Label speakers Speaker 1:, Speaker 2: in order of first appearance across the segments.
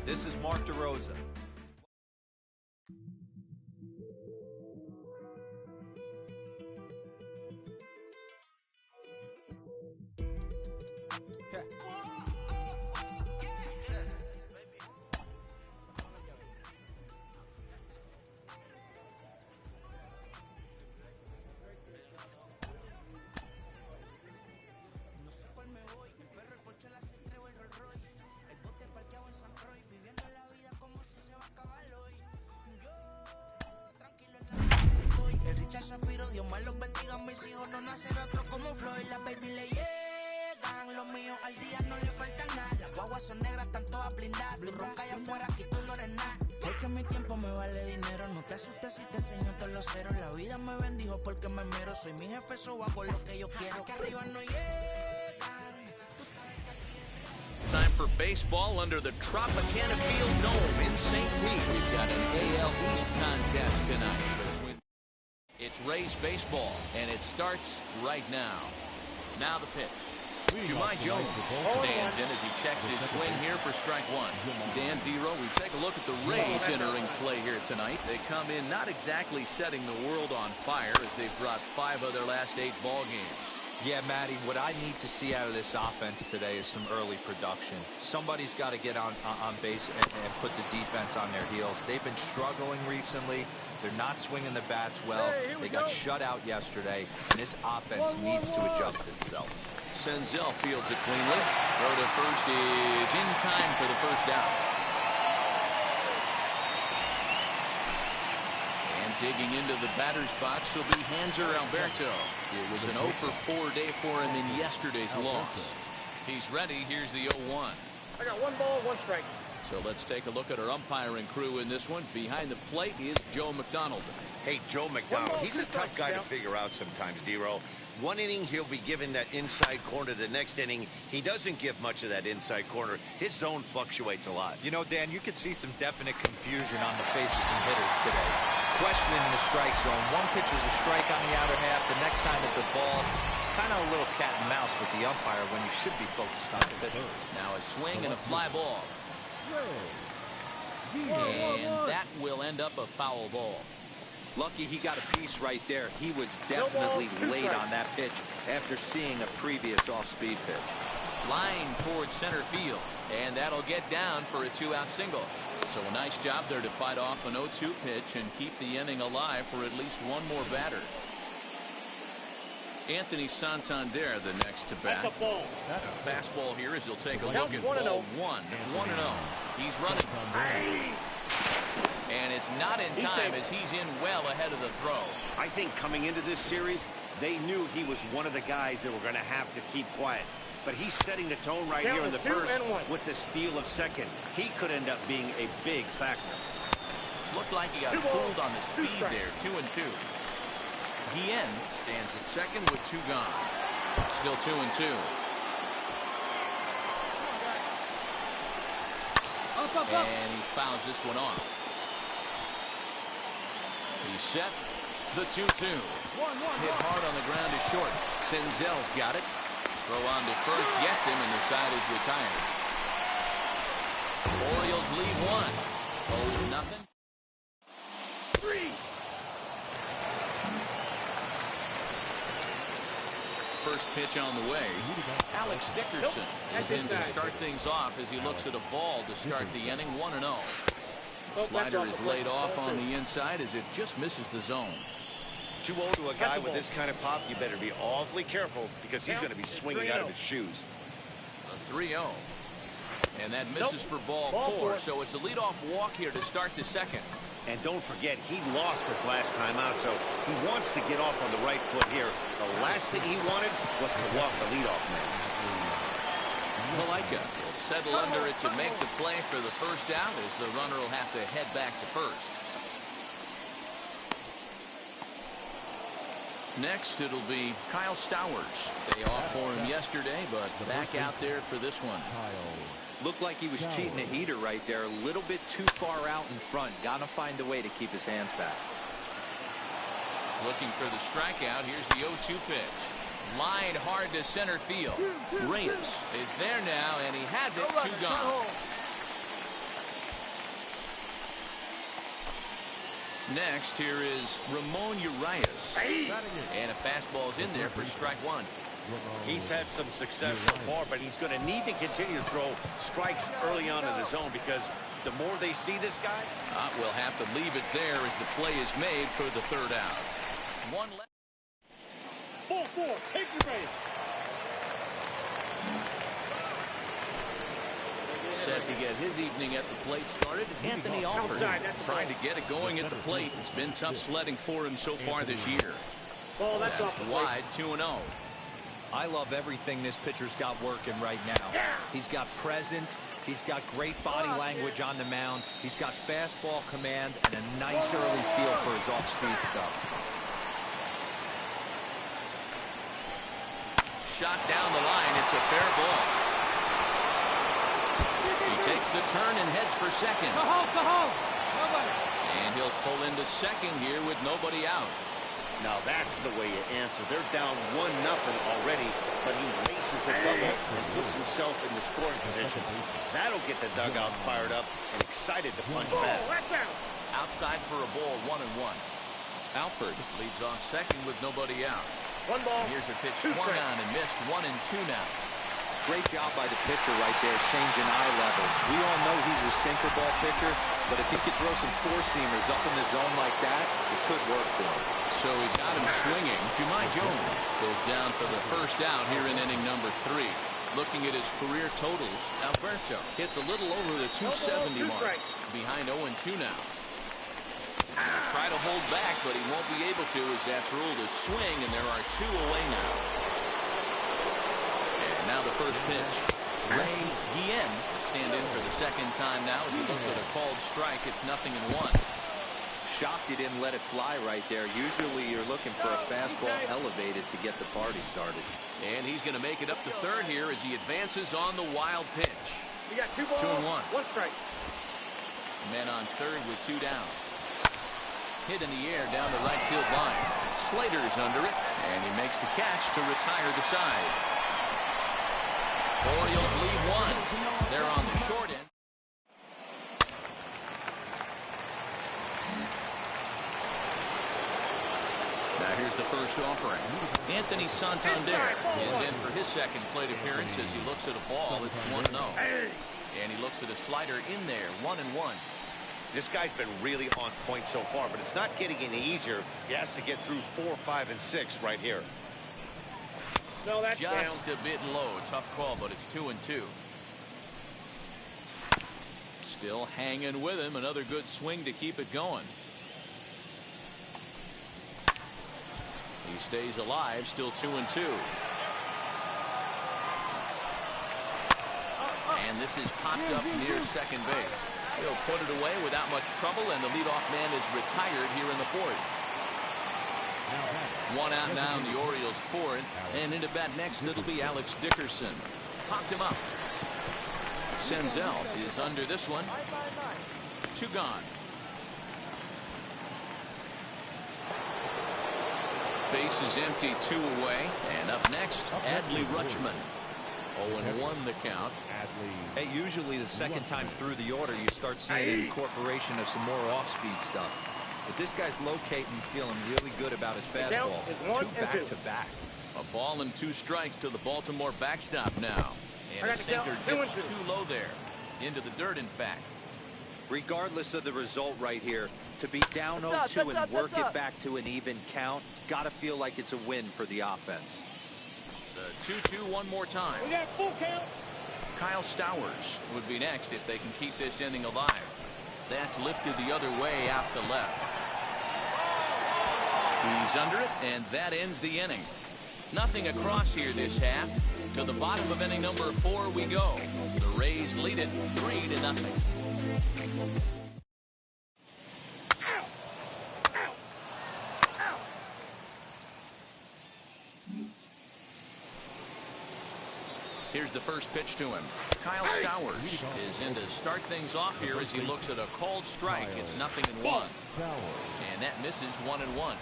Speaker 1: This is Mark DeRosa.
Speaker 2: Dios más los bendiga, mis hijos no nacer otro como Floyd. Las baby le llegan, los míos al día no le falta nada. Las guaguas son negras, están todas blindadas. Tú ronca allá afuera, aquí tú no eres nada. Es que mi tiempo me vale dinero, no te asustes si te enseño todos los ceros. La vida me bendijo porque me mero, soy mi jefe, so hago lo que yo quiero. Aquí arriba no llegan, tú sabes que aquí es...
Speaker 3: Time for baseball under the Tropicana Field Dome in St. Pete. We've got an AL East contest tonight between... It's Rays baseball, and it starts right now. Now the pitch. Jumai Jones stands in as he checks his swing here for strike one. Dan Dero, we take a look at the Rays entering play here tonight. They come in not exactly setting the world on fire as they've dropped 5 of their last 8 ball games.
Speaker 1: Yeah, Matty, what I need to see out of this offense today is some early production. Somebody's got to get on base and put the defense on their heels. They've been struggling recently. They're not swinging the bats well. They got shut out yesterday, and this offense needs to adjust itself.
Speaker 3: Senzel fields it cleanly. Throw to first is in time for the first out. Digging into the batter's box will be Hanser Alberto. It was an 0 for 4 day for him in yesterday's loss. He's ready. Here's the 0-1.
Speaker 4: I got 1 ball, 1 strike.
Speaker 3: So let's take a look at our umpiring crew in this one. Behind the plate is Joe McDonald.
Speaker 5: Hey, Joe McDonald, he's a tough guy to figure out sometimes, Dero. One inning, he'll be given that inside corner. The next inning, he doesn't give much of that inside corner. His zone fluctuates a lot.
Speaker 1: You know, Dan, you could see some definite confusion on the faces of some hitters today. Questioning the strike zone. One pitch is a strike on the outer half. The next time it's a ball. Kind of a little cat and mouse with the umpire when you should be focused on the pitcher.
Speaker 3: Now a swing and a fly ball. And that will end up a foul ball.
Speaker 1: Lucky he got a piece right there. He was definitely late on that pitch after seeing a previous off-speed pitch.
Speaker 3: Line towards center field, and that'll get down for a 2-out single. So a nice job there to fight off an 0-2 pitch and keep the inning alive for at least one more batter. Anthony Santander, the next to bat. A fastball here as he'll take a look at ball 1. 1-0. He's running. And it's not in time as he's in well ahead of the throw.
Speaker 5: I think coming into this series, they knew he was one of the guys that were going to have to keep quiet. But he's setting the tone right here in the first with the steal of second. He could end up being a big factor.
Speaker 3: Looked like he got fooled on the speed there. 2-2. Guillen stands at second with 2 gone. Still 2-2. And he fouls this one off. He's set. The 2-2. Hit hard on the ground is short. Senzel's got it. Throw on to first, gets him, and the side is retired. Orioles lead 1. 0-0.
Speaker 4: 3.
Speaker 3: First pitch on the way. Alex Dickerson is in to start things off as he looks at a ball to start the inning. 1-0. Slider is laid off on the inside as it just misses the zone.
Speaker 5: 2-0 to a guy with this kind of pop, you better be awfully careful because he's going to be swinging out of his shoes.
Speaker 3: A 3-0. And that misses for ball 4, so it's a leadoff walk here to start the second.
Speaker 5: And don't forget, he lost his last time out, so he wants to get off on the right foot here. The last thing he wanted was to walk the leadoff man.
Speaker 3: Malaika will settle under it to make the play for the first out as the runner will have to head back to first. Next, it'll be Kyle Stowers. Day off for him yesterday, but back out there for this one.
Speaker 1: Looked like he was cheating a heater right there. A little bit too far out in front. Gotta find a way to keep his hands back.
Speaker 3: Looking for the strikeout. Here's the 0-2 pitch. Line hard to center field. Reyes is there now, and he has it. 2 gone. Next, here is Ramon Urias. And a fastball's in there for strike one.
Speaker 5: He's had some success so far, but he's going to need to continue to throw strikes early on in the zone because the more they see this guy.
Speaker 3: We'll have to leave it there as the play is made for the third out. One left.
Speaker 4: Ball four, take your base.
Speaker 3: Set to get his evening at the plate started, Anthony Alford trying to get it going at the plate. It's been tough sledding for him so far this year.
Speaker 4: Ball, that's
Speaker 3: wide, 2-0.
Speaker 1: I love everything this pitcher's got working right now. He's got presence. He's got great body language on the mound. He's got fastball command and a nice early feel for his off-speed stuff.
Speaker 3: Shot down the line. It's a fair ball. He takes the turn and heads for second.
Speaker 4: Go home. Nobody.
Speaker 3: And he'll pull into second here with nobody out.
Speaker 5: Now that's the way you answer. They're down 1-0 already, but he races the double and puts himself in the scoring position. That'll get the dugout fired up and excited to punch back.
Speaker 3: Outside for a ball, 1-1. Alford leads off second with nobody out.
Speaker 4: One ball.
Speaker 3: Here's a pitch swung on and missed, 1-2 now.
Speaker 1: Great job by the pitcher right there, changing eye levels. We all know he's a sinker ball pitcher, but if he could throw some four-seamers up in the zone like that, it could work for him.
Speaker 3: So he got him swinging. Jahmai Jones goes down for the first out here in inning number 3. Looking at his career totals, Alberto hits a little over the 270 mark. Behind 0-2 now. He'll try to hold back, but he won't be able to as that's ruled a swing, and there are 2 away now. And now the first pitch. Ray Guillen will stand in for the second time now as he looks at a called strike. It's 0-1.
Speaker 1: Shocked he didn't let it fly right there. Usually you're looking for a fastball elevated to get the party started.
Speaker 3: And he's going to make it up to third here as he advances on the wild pitch.
Speaker 4: You got 2 balls,
Speaker 3: 2-1.
Speaker 4: 1 strike.
Speaker 3: Men on third with 2 down. Hit in the air down the right field line. Slater's under it, and he makes the catch to retire the side. Orioles lead 1. They're on the short end. Now here's the first offering. Anthony Santander is in for his second plate appearance as he looks at a ball. It's 1-0. And he looks at a slider in there, 1-1.
Speaker 5: This guy's been really on point so far, but it's not getting any easier. He has to get through 4, 5, and 6 right here.
Speaker 4: No, that's
Speaker 3: just
Speaker 4: down.
Speaker 3: A bit low. Tough call, but it's 2-2. Still hanging with him. Another good swing to keep it going. He stays alive, still 2-2. And this is popped up near second base. He'll put it away without much trouble, and the leadoff man is retired here in the 4th. 1 out now in the Orioles' 4th, and into bat next it'll be Alex Dickerson. Popped him up. Senzel is under this one. 2 gone. Base is empty, 2 away, and up next, Adley Rutschman. 0-1 the count.
Speaker 1: Hey, usually the second time through the order, you start seeing an incorporation of some more off-speed stuff. But this guy's locating, feeling really good about his fastball. 2 back-to-back.
Speaker 3: A ball and 2 strikes to the Baltimore backstop now. And a sinker dips too low there. Into the dirt, in fact.
Speaker 1: Regardless of the result right here, to be down 0-2 and work it back to an even count, gotta feel like it's a win for the offense.
Speaker 3: The 2-2 one more time.
Speaker 4: We got full count.
Speaker 3: Kyle Stowers would be next if they can keep this inning alive. That's lifted the other way out to left. He's under it, and that ends the inning. Nothing across here this half. To the bottom of inning number 4 we go. The Rays lead it 3-0. Here's the first pitch to him. Kyle Stowers is in to start things off here as he looks at a called strike. It's 0-1. And that misses 1-1.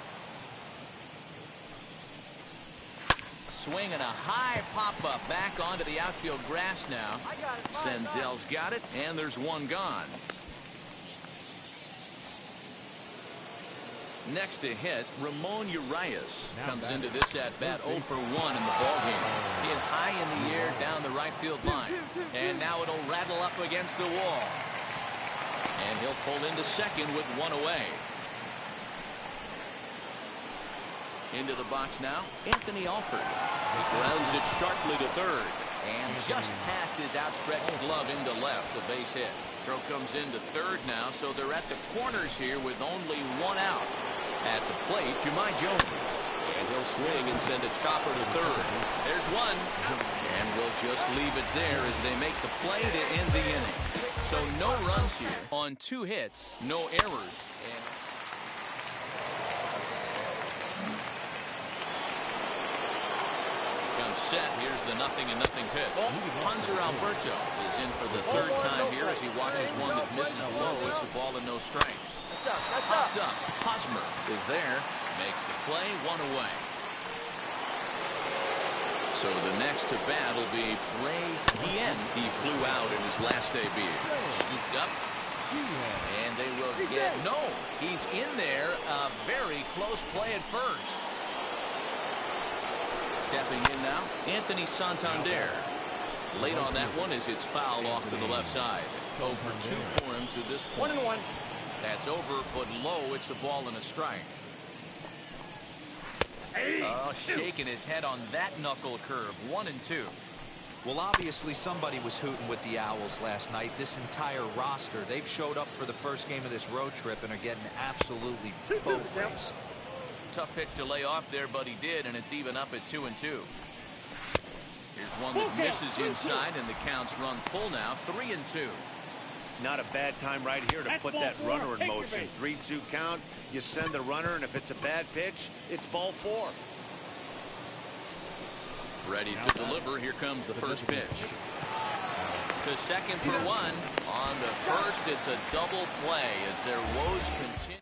Speaker 3: Swing and a high pop-up back onto the outfield grass now. Senzel's got it, and there's 1 gone. Next to hit, Ramon Urias comes into this at-bat 0 for 1 in the ballgame. Hit high in the air down the right field line. And now it'll rattle up against the wall. And he'll pull into second with one away. Into the box now, Anthony Alford. He grounds it sharply to third. And just past his outstretched glove into left, the base hit. Throw comes into third now, so they're at the corners here with only one out. At the plate, Jahmai Jones. And he'll swing and send a chopper to third. There's one. And we'll just leave it there as they make the play to end the inning. So no runs here on 2 hits, no errors. And set. Here's the 0-0 pitch. Hanser Alberto is in for the third time here as he watches one that misses low. It's a ball and no strikes. Popped up. Hosmer is there. Makes the play, one away. So the next to bat will be Ray Guillen. He flew out in his last debut. Scooped up. And they will get, no, he's in there. A very close play at first. Stepping in now, Anthony Santander. Late on that one as it's fouled off to the left side. 0 for 2 for him to this point.
Speaker 4: 1-1.
Speaker 3: That's over, but low. It's a ball and a strike. Oh, shaking his head on that knuckle curve. 1-2.
Speaker 1: Well, obviously somebody was hooting with the Owls last night. This entire roster, they've showed up for the first game of this road trip and are getting absolutely boat raced.
Speaker 3: Tough pitch to lay off there, but he did, and it's even up at 2-2. Here's one that misses inside, and the count's run full now, 3-2.
Speaker 5: Not a bad time right here to put that runner in motion. 3-2 count. You send the runner, and if it's a bad pitch, it's ball 4.
Speaker 3: Ready to deliver. Here comes the first pitch. To second for one. On the first, it's a double play as their woes continue.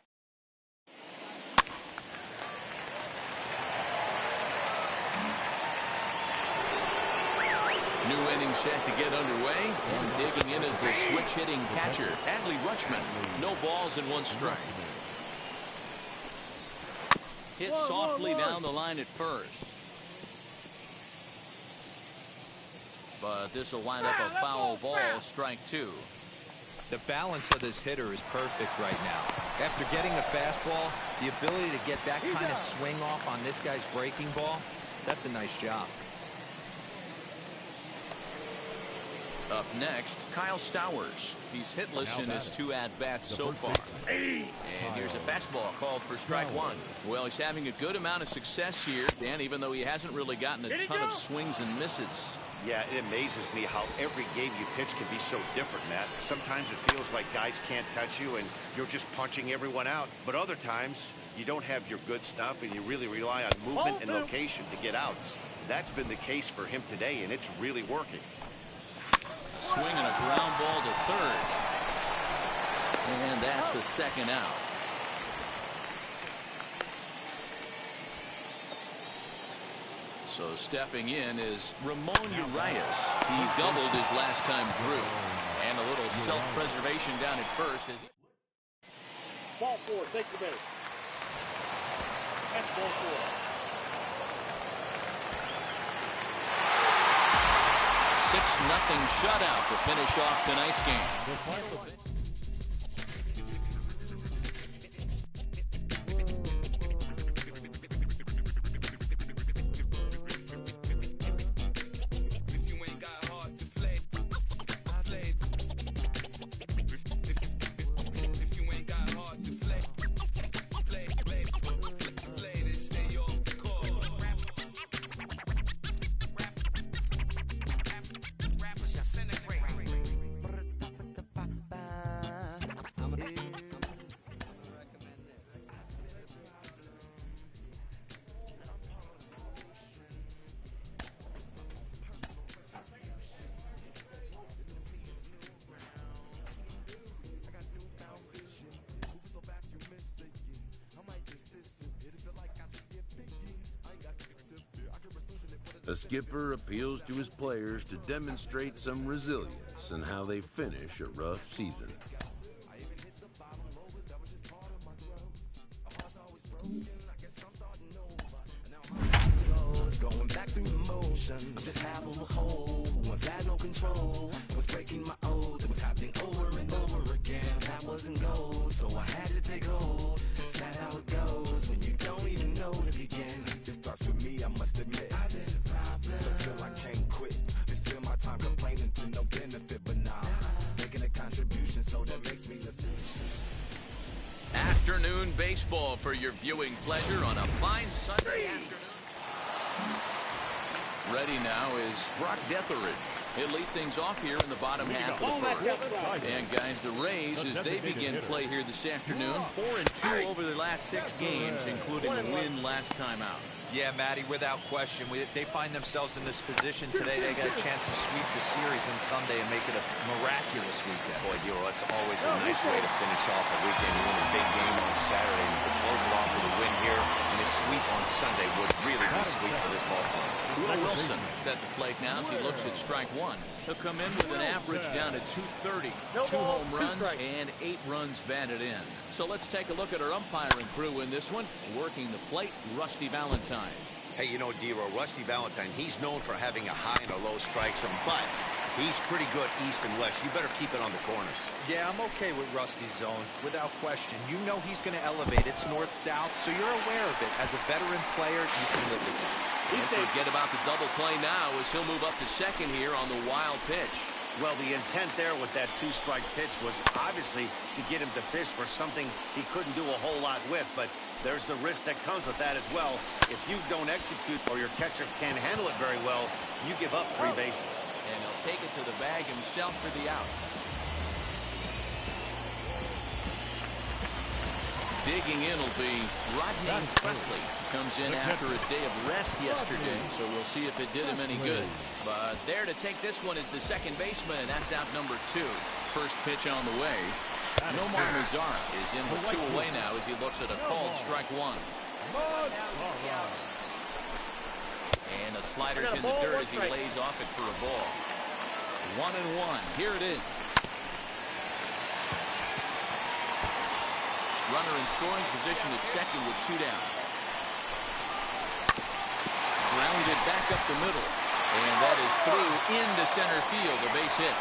Speaker 3: New inning set to get underway, and digging in is the switch-hitting catcher, Adley Rutschman. No balls and 1 strike. Hit softly down the line at first. But this will wind up a foul ball, strike 2.
Speaker 1: The balance of this hitter is perfect right now. After getting a fastball, the ability to get that kind of swing off on this guy's breaking ball, that's a nice job.
Speaker 3: Up next, Kyle Stowers. He's hitless in his 2 at-bats so far. And here's a fastball called for strike 1. Well, he's having a good amount of success here, Dan, even though he hasn't really gotten a ton of swings and misses.
Speaker 5: Yeah, it amazes me how every game you pitch can be so different, Matt. Sometimes it feels like guys can't touch you and you're just punching everyone out. But other times, you don't have your good stuff and you really rely on movement and location to get outs. That's been the case for him today, and it's really working.
Speaker 3: Swing and a ground ball to third. And that's the second out. So stepping in is Ramon Urias. He doubled his last time through. And a little self-preservation down at first.
Speaker 4: Ball 4, take the base. That's ball 4.
Speaker 3: 6-0 shutout to finish off tonight's game.
Speaker 6: A skipper appeals to his players to demonstrate some resilience in how they finish a rough season.
Speaker 7: emotions. Just half of a whole. Once had no control. Was breaking my oath. It was happening over and over again. That wasn't gold, so I had to take hold. Sad how it goes when you don't even know to begin.
Speaker 8: It starts with me, I must admit.
Speaker 7: I've been a problem,
Speaker 8: but still I can't quit. I spend my time complaining to no benefit, but nah, making a contribution, so that makes me listen.
Speaker 3: Afternoon baseball for your viewing pleasure on a fine Sunday afternoon. Ready now is Brock Detheridge. He'll lead things off here in the bottom half of the first. And guys, the Rays, as they begin play here this afternoon, 4-2 over their last 6 games, including a win last time out.
Speaker 1: Yeah, Matty, without question. They find themselves in this position today. They got a chance to sweep the series on Sunday and make it a miraculous weekend.
Speaker 5: Boy, Dero, that's always a nice way to finish off a weekend. You win a big game on Saturday and to close it off with a win here. And a sweep on Sunday would really be sweet for this ball club.
Speaker 3: Will Wilson is at the plate now as he looks at strike one. He'll come in with an average down to 230, 2 home runs, and 8 runs batted in. So let's take a look at our umpiring crew in this one. Working the plate, Rusty Valentine.
Speaker 5: Hey, you know, Dero, Rusty Valentine, he's known for having a high and a low strike zone, but he's pretty good east and west. You better keep it on the corners.
Speaker 1: Yeah, I'm okay with Rusty's zone, without question. You know he's going to elevate. It's north-south, so you're aware of it. As a veteran player, you can live with it.
Speaker 3: And forget about the double play now as he'll move up to second here on the wild pitch.
Speaker 5: Well, the intent there with that 2-strike pitch was obviously to get him to fish for something he couldn't do a whole lot with, but there's the risk that comes with that as well. If you don't execute or your catcher can't handle it very well, you give up 3 bases.
Speaker 3: And he'll take it to the bag himself for the out. Digging in will be Rodney Presley. Comes in after a day of rest yesterday, so we'll see if it did him any good. But there to take this one is the second baseman, and that's out number 2. First pitch on the way. Nomar Mazara is in with 2 away now as he looks at a called strike 1. And the slider's in the dirt as he lays off it for a ball. 1-1. Here it is. Runner in scoring position at second with 2 down. Grounded back up the middle. And that is through into center field, a base hit.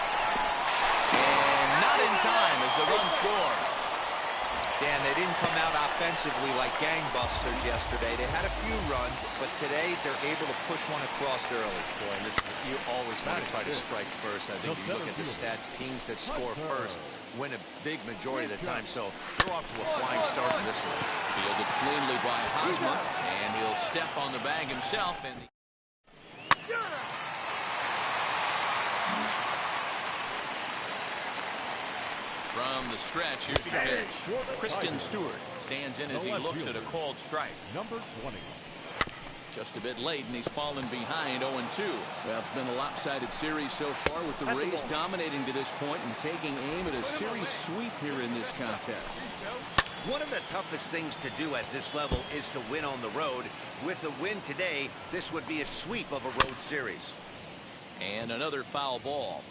Speaker 3: And not in time as the run scores.
Speaker 1: Dan, they didn't come out offensively like gangbusters yesterday. They had a few runs, but today they're able to push one across early.
Speaker 5: Boy, and this is, you always want to try to strike first. I think if you look at the stats, teams that score first win a big majority of the time. So they're off to a flying start in this one.
Speaker 3: Fielded cleanly by Hosmer, and he'll step on the bag himself. And from the stretch, here's the pitch. Kristen Stewart stands in as he looks at a called strike.
Speaker 4: Number 20.
Speaker 3: Just a bit late, and he's fallen behind 0-2. Well, it's been a lopsided series so far, with the Rays dominating to this point and taking aim at a series sweep here in this contest.
Speaker 5: One of the toughest things to do at this level is to win on the road. With the win today, this would be a sweep of a road series.
Speaker 3: And another foul ball.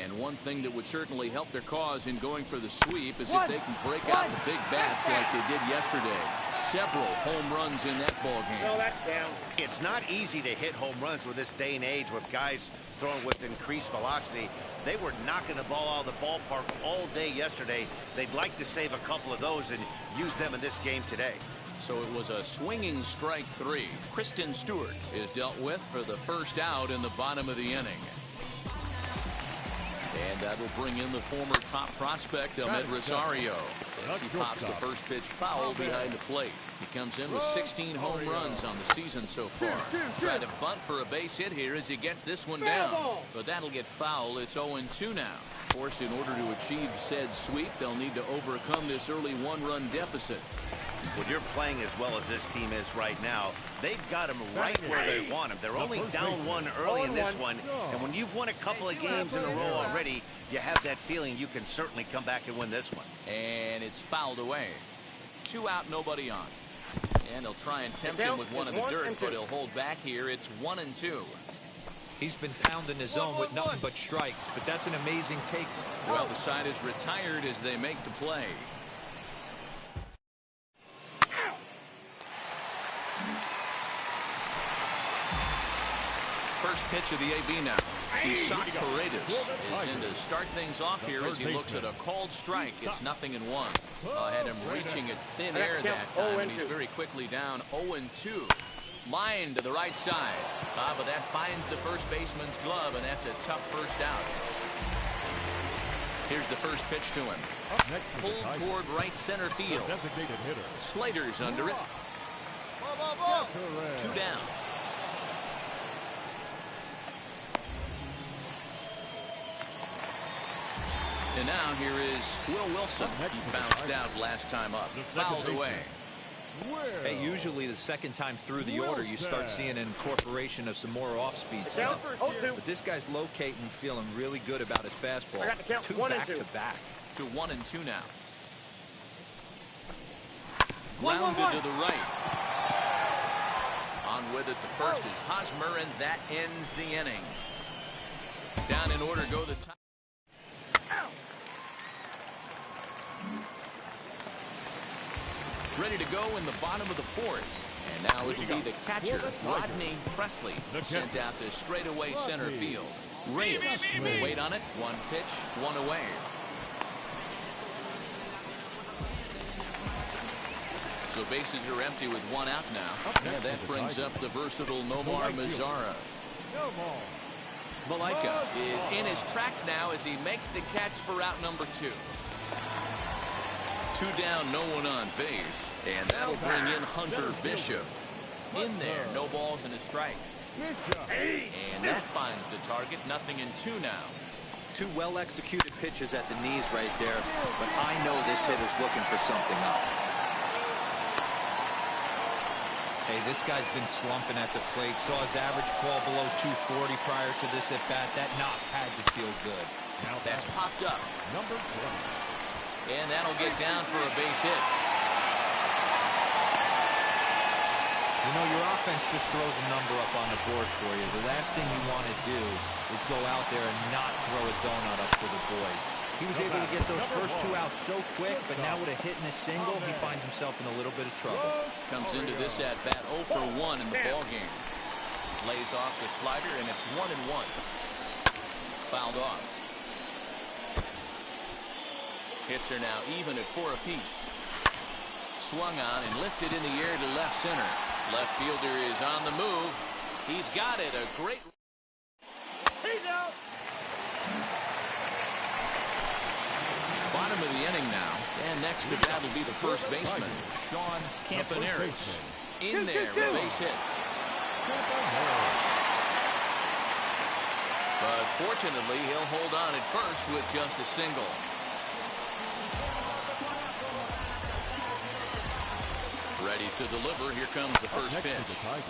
Speaker 3: And one thing that would certainly help their cause in going for the sweep is if they can break out the big bats like they did yesterday. Several home runs in that ball game.
Speaker 4: No, that's down.
Speaker 5: It's not easy to hit home runs with this day and age with guys throwing with increased velocity. They were knocking the ball out of the ballpark all day yesterday. They'd like to save a couple of those and use them in this game today.
Speaker 3: So it was a swinging strike 3. Kristen Stewart is dealt with for the first out in the bottom of the inning. And that will bring in the former top prospect, Ahmed Rosario. As he pops the first pitch foul behind the plate. He comes in with 16 home runs on the season so far. Tried to bunt for a base hit here as he gets this one down. But that'll get foul. It's 0-2 now. Of course, in order to achieve said sweep, they'll need to overcome this early 1-run deficit.
Speaker 5: When you're playing as well as this team is right now, they've got them right where they want them. They're only down 1 early in this one, and when you've won a couple of games in a row already, you have that feeling you can certainly come back and win this one.
Speaker 3: And it's fouled away. 2 out, nobody on. And he'll try and tempt him with one in the dirt, but he'll hold back here. It's 1-2.
Speaker 1: He's been pounding his zone with nothing but strikes, but that's an amazing take.
Speaker 3: Well, the side is retired as they make the play. First pitch of the AB now. Isaac Paredes is in to start things off here as he looks at a called strike. It's 0-1. Had him reaching at thin air that time, and he's very quickly down 0-2. Line to the right side. But that finds the first baseman's glove, and that's a tough first out. Here's the first pitch to him. Pulled toward right center field. Slater's under it. 2 down. And now here is Will Wilson. He bounced out last time up. Fouled away.
Speaker 1: Hey, usually the second time through the order, you start seeing an incorporation of some more off-speed stuff. But this guy's locating, feeling really good about his fastball. 2 back-to-back.
Speaker 3: To 1-2 now. Grounded to the right. On with it, the first is Hosmer, and that ends the inning. Down in order go the top. Ready to go in the bottom of the 4th. And now it'll be the catcher, Rodney Presley, sent out to straightaway center field. Reyes will wait on it. 1 pitch, 1 away. So bases are empty with 1 out now. And that brings up the versatile Nomar Mazara. Valaika is in his tracks now as he makes the catch for out number 2. 2 down, no one on base, and that'll bring in Hunter Bishop. In there, no balls and a strike. And that finds the target, 0-2 now.
Speaker 1: 2 well-executed pitches at the knees right there, but I know this hitter's looking for something up. Hey, this guy's been slumping at the plate. Saw his average fall below 240 prior to this at-bat. That knock had to feel good.
Speaker 3: That's popped up. Number 1. And that'll get down for a base hit.
Speaker 1: You know, your offense just throws a number up on the board for you. The last thing you want to do is go out there and not throw a donut up for the boys. He was able to get those first 2 outs so quick, but now with a hit and a single, he finds himself in a little bit of trouble.
Speaker 3: Comes into this at-bat 0 for 1 in the ballgame. Lays off the slider, and it's 1-1. Fouled off. Hits are now even at 4 apiece. Swung on and lifted in the air to left center. Left fielder is on the move. He's got it. A great. Bottom of the inning now. And next to bat will be the first baseman, Sean Campaneris. In there, a base hit. But fortunately, he'll hold on at first with just a single. Ready to deliver. Here comes the first pitch.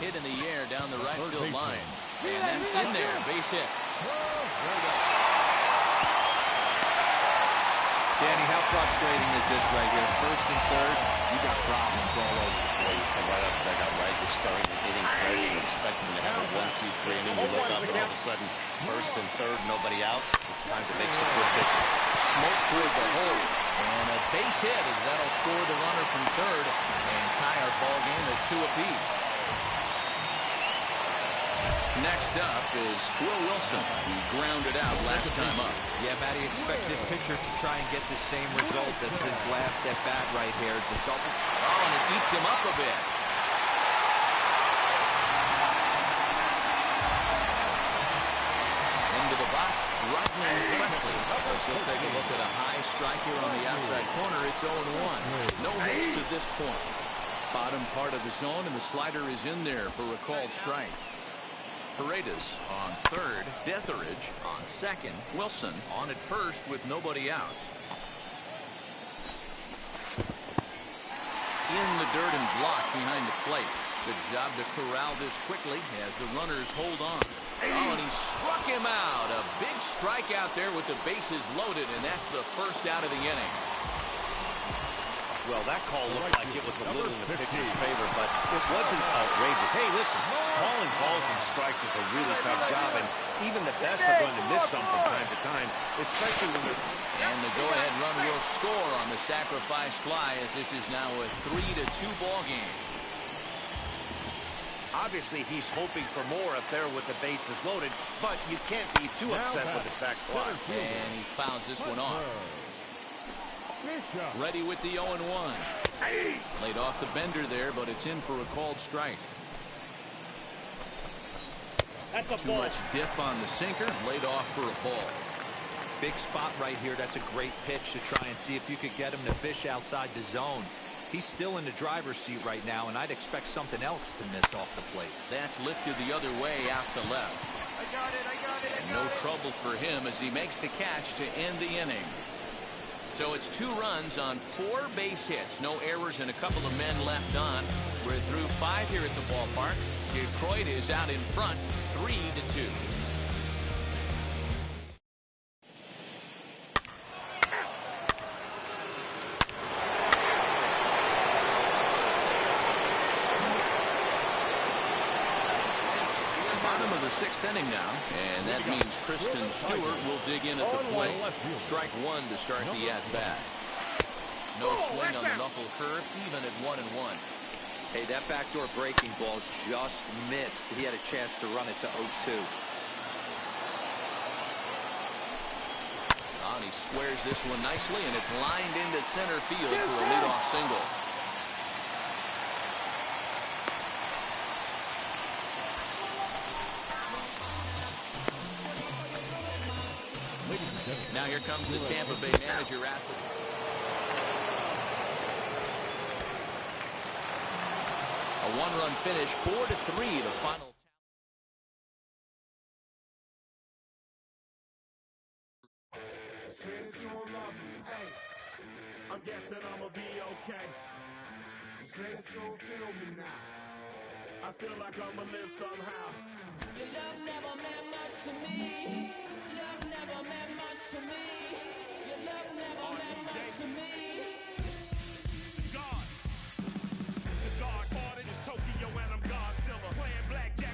Speaker 3: Hit in the air down the right field line. And that's in there. Base hit.
Speaker 1: Danny, how frustrating is this right here? First and third, you got problems all over the place.
Speaker 5: Come right up, they got right. They're starting the inning fresh. You expect them to have a 1-2-3 inning. You look up and all of a sudden, first and third, nobody out. It's time to make some good pitches.
Speaker 3: Smoke toward the hole. And a base hit as that'll score the runner from third and tie our ball game at 2 apiece. Next up is Will Wilson, who grounded out last time up.
Speaker 1: Yeah, Matty, expect this pitcher to try and get the same result as his last at-bat right here. The double.
Speaker 3: Oh, and it eats him up a bit. Into the box, Rodney Presley. He'll take a look at a high strike here on the outside corner. It's 0-1. No hits to this point. Bottom part of the zone, and the slider is in there for a called strike. Paredes on third, Detheridge on second, Wilson on at first with nobody out. In the dirt and blocked behind the plate. Good job to corral this quickly as the runners hold on. Oh, and he struck him out. A big strike out there with the bases loaded, and that's the first out of the inning.
Speaker 5: Well, that call looked like it was a little in the pitcher's favor, but it wasn't outrageous. Hey, listen, calling balls and strikes is a really tough job, and even the best are going to miss some from time to time, especially when there's...
Speaker 3: And the go-ahead run will score on the sacrifice fly as this is now a 3-2 ball game.
Speaker 5: Obviously, he's hoping for more if they're with the bases loaded, but you can't be too upset with the sac fly.
Speaker 3: And he fouls this one off. Ready with the 0-1. Laid off the bender there, but it's in for a called strike. Too much dip on the sinker. Laid off for a ball.
Speaker 1: Big spot right here. That's a great pitch to try and see if you could get him to fish outside the zone. He's still in the driver's seat right now, and I'd expect something else to miss off the plate.
Speaker 3: That's lifted the other way out to left.
Speaker 5: I got it.
Speaker 3: And no trouble for him as he makes the catch to end the inning. So it's 2 runs on 4 base hits. No errors and a couple of men left on. We're through 5 here at the ballpark. Detroit is out in front, 3-2. Bottom of the 6th inning now, and that means Kristen Stewart will dig in at the plate. Strike 1 to start the at-bat. No swing on the knuckle curve, even at 1-1.
Speaker 1: Hey, that backdoor breaking ball just missed. He had a chance to run it to 0-2.
Speaker 3: And he squares this one nicely, and it's lined into center field for a leadoff single. Now here comes the Tampa Bay manager after. A 1-run finish, 4-3, the final.
Speaker 9: I'm guessing I'ma be okay. You say that you don't feel me now. I feel like I'ma live somehow.
Speaker 7: Your love never meant much to me. Love never meant much to me. Your love never meant much to me.
Speaker 9: God. The God ordered is Tokyo and I'm Godzilla. Playing blackjack.